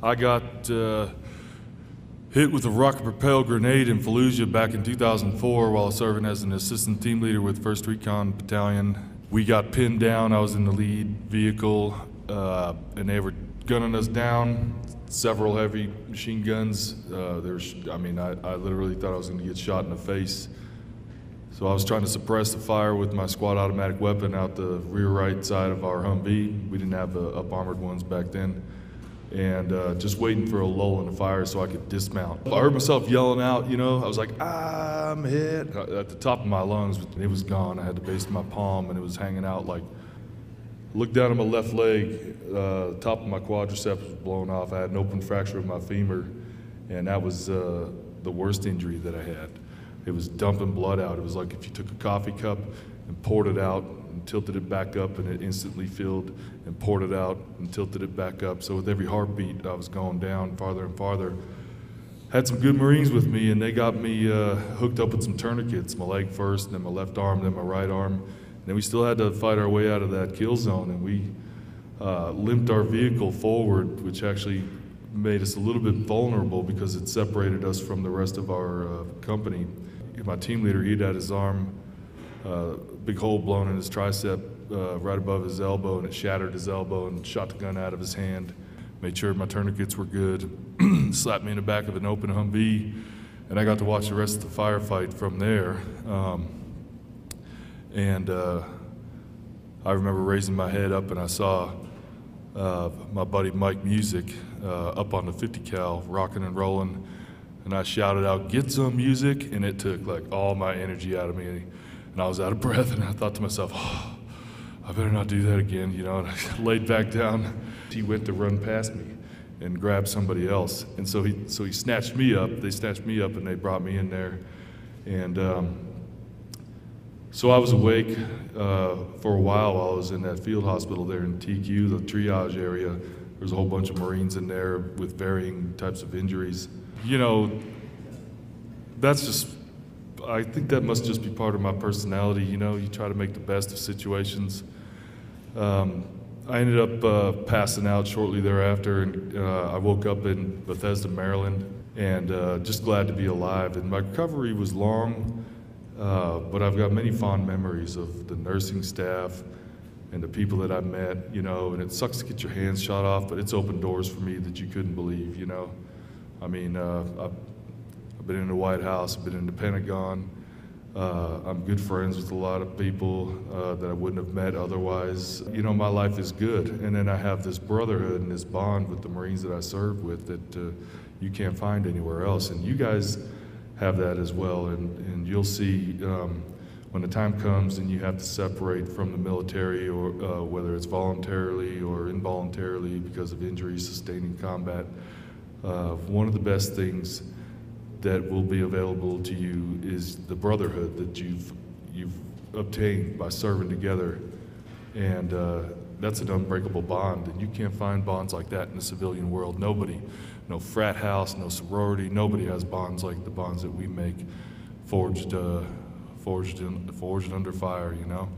I got hit with a rocket-propelled grenade in Fallujah back in 2004 while serving as an assistant team leader with 1st Recon Battalion. We got pinned down. I was in the lead vehicle, and they were gunning us down. Several heavy machine guns. I literally thought I was going to get shot in the face. So I was trying to suppress the fire with my squad automatic weapon out the rear right side of our Humvee. We didn't have the up-armored ones back then. And just waiting for a lull in the fire so I could dismount. I heard myself yelling out, you know, I was like, I'm hit. At the top of my lungs, it was gone. I had the base of my palm and it was hanging out like, looked down at my left leg, the top of my quadriceps was blown off. I had an open fracture of my femur, and that was the worst injury that I had. It was dumping blood out. It was like if you took a coffee cup and poured it out and tilted it back up, and it instantly filled, and poured it out and tilted it back up. So with every heartbeat, I was going down farther and farther. Had some good Marines with me, and they got me hooked up with some tourniquets, my leg first, then my left arm, then my right arm. And then we still had to fight our way out of that kill zone, and we limped our vehicle forward, which actually made us a little bit vulnerable because it separated us from the rest of our company. My team leader, he'd had his arm, big hole blown in his tricep right above his elbow, and it shattered his elbow and shot the gun out of his hand. Made sure my tourniquets were good, slapped me in the back of an open Humvee, and I got to watch the rest of the firefight from there. I remember raising my head up and I saw my buddy Mike Music up on the 50 cal rocking and rolling, and I shouted out, "Get some music," and it took like all my energy out of me, and I was out of breath, and I thought to myself, oh, I better not do that again, you know, and I laid back down. He went to run past me and grab somebody else, and so he snatched me up. They snatched me up and they brought me in there, and so I was awake for a while I was in that field hospital there in TQ, the triage area. There's a whole bunch of Marines in there with varying types of injuries. You know, I think that must just be part of my personality, you know, you try to make the best of situations. I ended up passing out shortly thereafter, and I woke up in Bethesda, Maryland, and just glad to be alive. And my recovery was long, but I've got many fond memories of the nursing staff and the people that I met, you know, and it sucks to get your hands shot off, but it's opened doors for me that you couldn't believe, you know. I mean, I've been in the White House, I've been in the Pentagon. I'm good friends with a lot of people that I wouldn't have met otherwise. You know, my life is good. And then I have this brotherhood and this bond with the Marines that I serve with that you can't find anywhere else. And you guys have that as well. And you'll see when the time comes and you have to separate from the military, or whether it's voluntarily or involuntarily because of injuries sustained in combat, one of the best things that will be available to you is the brotherhood that you've obtained by serving together, and that's an unbreakable bond, and you can't find bonds like that in the civilian world. Nobody, no frat house, no sorority, nobody has bonds like the bonds that we make, forged under fire, you know.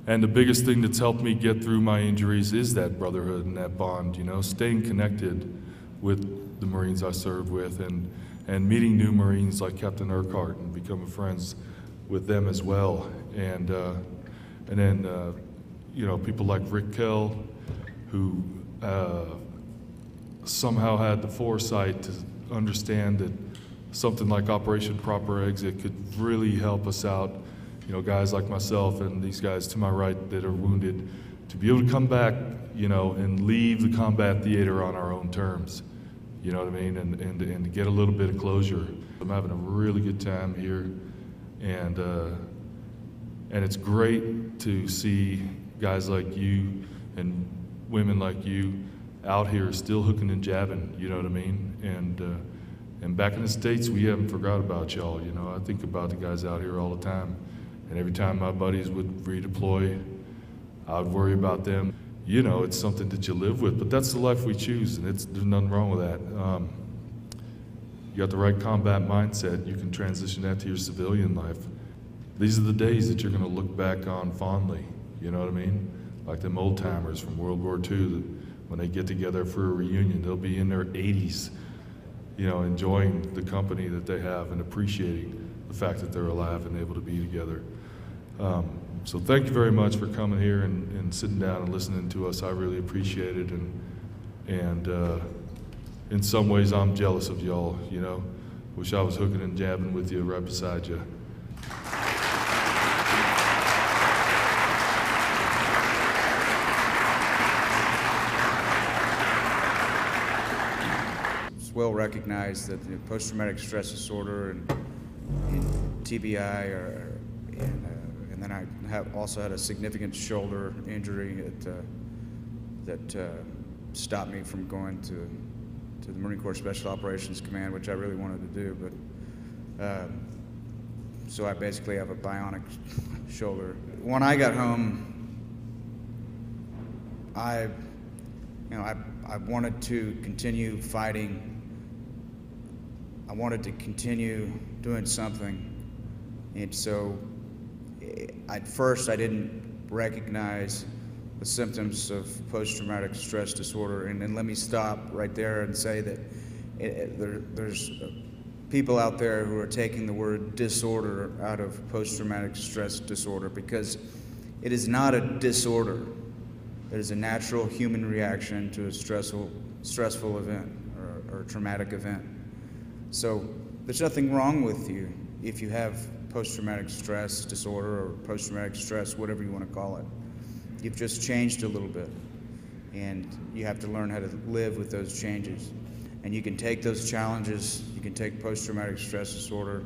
And the biggest thing that's helped me get through my injuries is that brotherhood and that bond, you know, staying connected with the Marines I served with, and meeting new Marines like Captain Urquhart and becoming friends with them as well. And then, you know, people like Rick Kell, who somehow had the foresight to understand that something like Operation Proper Exit could really help us out. You know, guys like myself and these guys to my right that are wounded, to be able to come back, you know, and leave the combat theater on our own terms. You know what I mean? And to get a little bit of closure. I'm having a really good time here, and it's great to see guys like you and women like you out here still hooking and jabbing. You know what I mean? And back in the States, we haven't forgot about y'all. You know, I think about the guys out here all the time, and every time my buddies would redeploy, I would worry about them. You know, it's something that you live with, but that's the life we choose, and there's nothing wrong with that. You got the right combat mindset, you can transition that to your civilian life. These are the days that you're going to look back on fondly, you know what I mean? Like them old timers from World War II that when they get together for a reunion, they'll be in their 80s, you know, enjoying the company that they have and appreciating the fact that they're alive and able to be together. So thank you very much for coming here and sitting down and listening to us. I really appreciate it, and in some ways I'm jealous of y'all, you know. Wish I was hooking and jabbing with you right beside you. It's well recognized that the post-traumatic stress disorder and TBI and then I also had a significant shoulder injury that stopped me from going to the Marine Corps Special Operations Command, which I really wanted to do, but so I basically have a bionic shoulder. When I got home, I wanted to continue fighting. I wanted to continue doing something, and so at first I didn't recognize the symptoms of post-traumatic stress disorder, and let me stop right there and say that there's people out there who are taking the word disorder out of post-traumatic stress disorder, because it is not a disorder. It is a natural human reaction to a stressful event or traumatic event. So there's nothing wrong with you if you have post-traumatic stress disorder or post-traumatic stress, whatever you want to call it. You've just changed a little bit, and you have to learn how to live with those changes. And you can take those challenges, you can take post-traumatic stress disorder,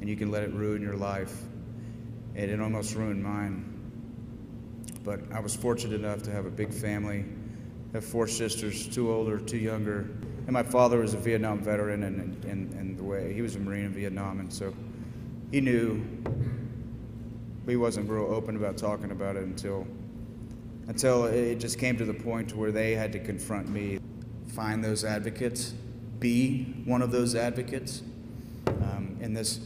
and you can let it ruin your life. And it almost ruined mine. But I was fortunate enough to have a big family, have 4 sisters, 2 older, 2 younger. And my father was a Vietnam veteran, and the way he was a Marine in Vietnam, and so he knew, but he wasn't real open about talking about it until it just came to the point where they had to confront me. Find those advocates, be one of those advocates. And this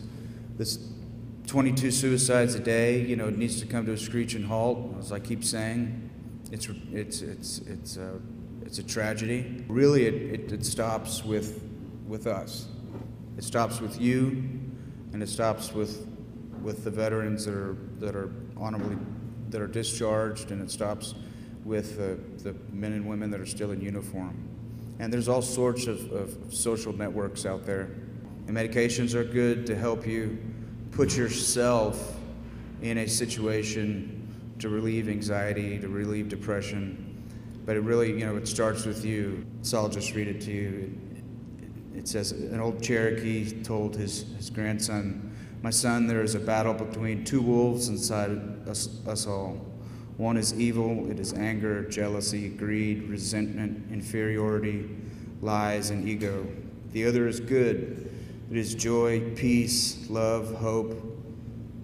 22 suicides a day, you know, it needs to come to a screeching halt. As I keep saying, it's a tragedy. Really, it stops with us. It stops with you, and it stops with the veterans that are honorably that are discharged, and it stops with the men and women that are still in uniform. And there's all sorts of social networks out there. And medications are good to help you put yourself in a situation to relieve anxiety, to relieve depression. But it really, you know, it starts with you. So I'll just read it to you. It says, an old Cherokee told his grandson, "My son, there is a battle between 2 wolves inside us all. One is evil, it is anger, jealousy, greed, resentment, inferiority, lies, and ego. The other is good, it is joy, peace, love, hope,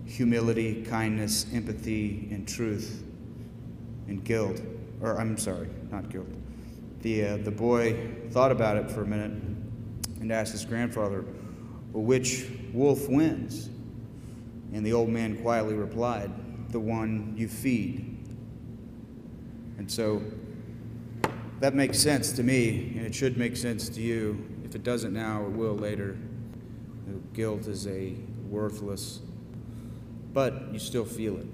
humility, kindness, empathy, and truth, and guilt." Or, I'm sorry, not guilt. The boy thought about it for a minute and asked his grandfather, "Well, which wolf wins?" And the old man quietly replied, "The one you feed." And so that makes sense to me, and it should make sense to you. If it doesn't now, it will later. Guilt is a worthless, but you still feel it.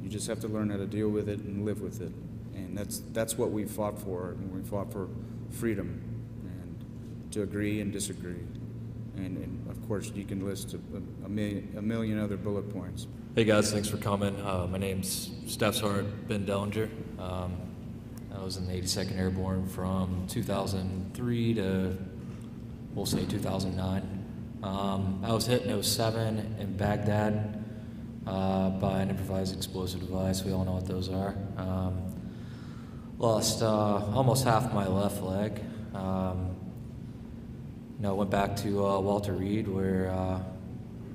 You just have to learn how to deal with it and live with it. And that's what we fought for, and we fought for freedom, and to agree and disagree. And of course, you can list a million other bullet points. Hey guys, thanks for coming. My name's Staff Sgt Dellinger. I was in the 82nd Airborne from 2003 to, we'll say, 2009. I was hit in 2007 in Baghdad by an improvised explosive device. We all know what those are. Lost almost half my left leg. Went back to Walter Reed, where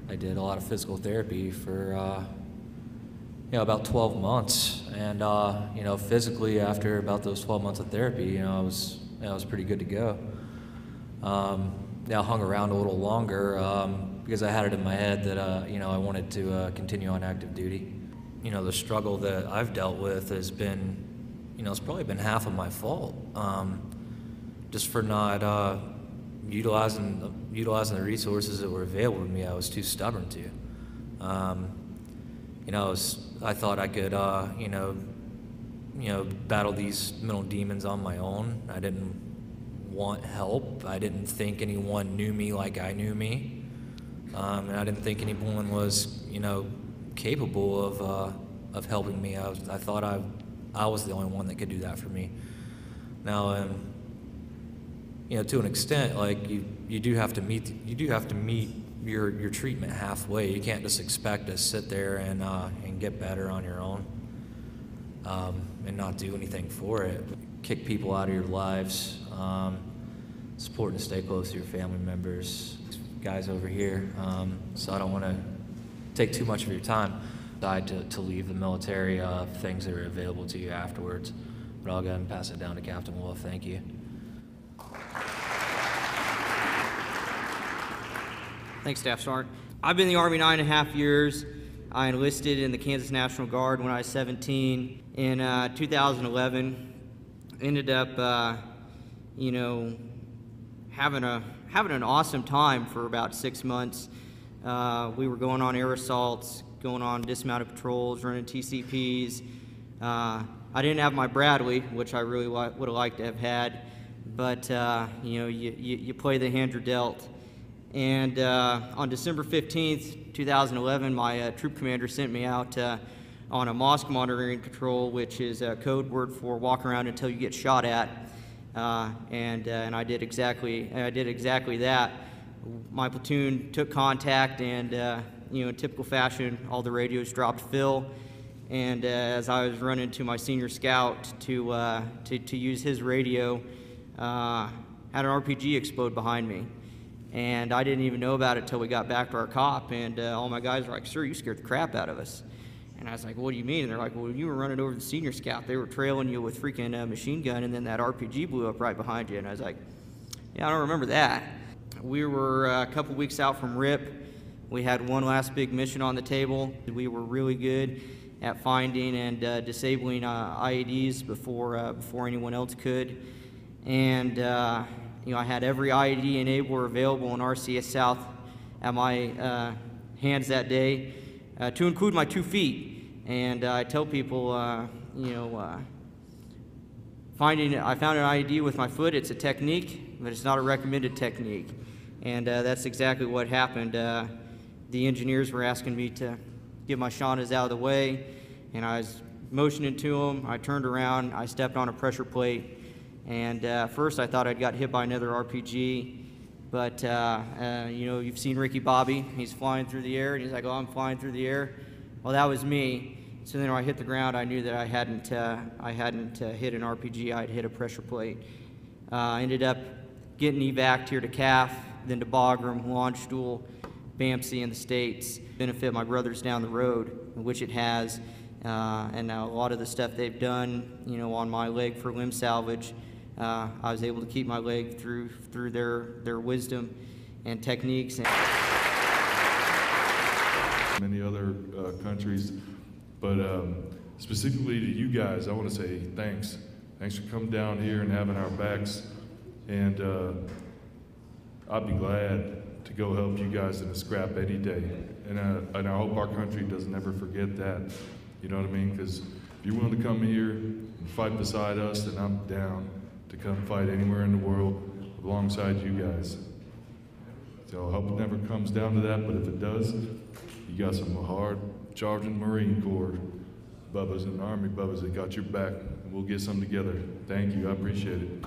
I did a lot of physical therapy for about 12 months. And physically, after about those 12 months of therapy, I was pretty good to go. I hung around a little longer because I had it in my head that I wanted to continue on active duty. The struggle that I've dealt with has been it's probably been half of my fault, just for not utilizing the resources that were available to me. I was too stubborn to. I thought I could, battle these mental demons on my own. I didn't want help. I didn't think anyone knew me like I knew me, and I didn't think anyone was, capable of helping me. I thought I was the only one that could do that for me. Now, to an extent, like you do have to meet your treatment halfway. You can't just expect to sit there and get better on your own, and not do anything for it. Kick people out of your lives, support and stay close to your family members. Guys over here, so I don't want to take too much of your time. Decide to leave the military, things that are available to you afterwards. But I'll go ahead and pass it down to Captain Wolfe. Thank you. Thanks, Staff Sgt. I've been in the Army 9.5 years. I enlisted in the Kansas National Guard when I was 17. In 2011, ended up, having an awesome time for about 6 months. We were going on air assaults, going on dismounted patrols, running TCPs. I didn't have my Bradley, which I really would have liked to have had, but you play the hand you're dealt. And on December 15th, 2011, my troop commander sent me out on a mosque monitoring patrol, which is a code word for walk around until you get shot at. And I did exactly that. My platoon took contact, and in typical fashion, all the radios dropped fill. And as I was running to my senior scout to use his radio, had an RPG explode behind me. And I didn't even know about it until we got back to our COP, and all my guys were like, "Sir, you scared the crap out of us." And I was like, "What do you mean?" And they're like, "Well, you were running over the senior scout. They were trailing you with freaking machine gun, and then that RPG blew up right behind you." And I was like, "Yeah, I don't remember that." We were a couple weeks out from RIP. We had one last big mission on the table. We were really good at finding and disabling IEDs before anyone else could. And I had every IED enabler available in RCS South at my hands that day, to include my 2 feet. And I tell people, I found an IED with my foot. It's a technique, but it's not a recommended technique. And that's exactly what happened. The engineers were asking me to get my shantas out of the way, and I was motioning to them. I turned around, I stepped on a pressure plate, and first I thought I'd got hit by another RPG, but you've seen Ricky Bobby. He's flying through the air, and he's like, "Oh, I'm flying through the air." Well, that was me. So then when I hit the ground, I knew that I hadn't hit an RPG. I'd hit a pressure plate. I ended up getting evac'd here to CAF, then to Bagram, Launch Stool, BAMC in the States. Benefit my brothers down the road, which it has. And now a lot of the stuff they've done, on my leg for limb salvage, I was able to keep my leg through their wisdom and techniques. Many other countries, but specifically to you guys, I want to say thanks. Thanks for coming down here and having our backs, and I'd be glad to go help you guys in a scrap any day, and I hope our country doesn't ever forget that. You know what I mean? Because if you're willing to come here and fight beside us, then I'm down to come fight anywhere in the world alongside you guys. So I hope it never comes down to that, but if it does, you got some hard-charging Marine Corps Bubbas in the Army Bubbas that got your back, and we'll get some together. Thank you. I appreciate it.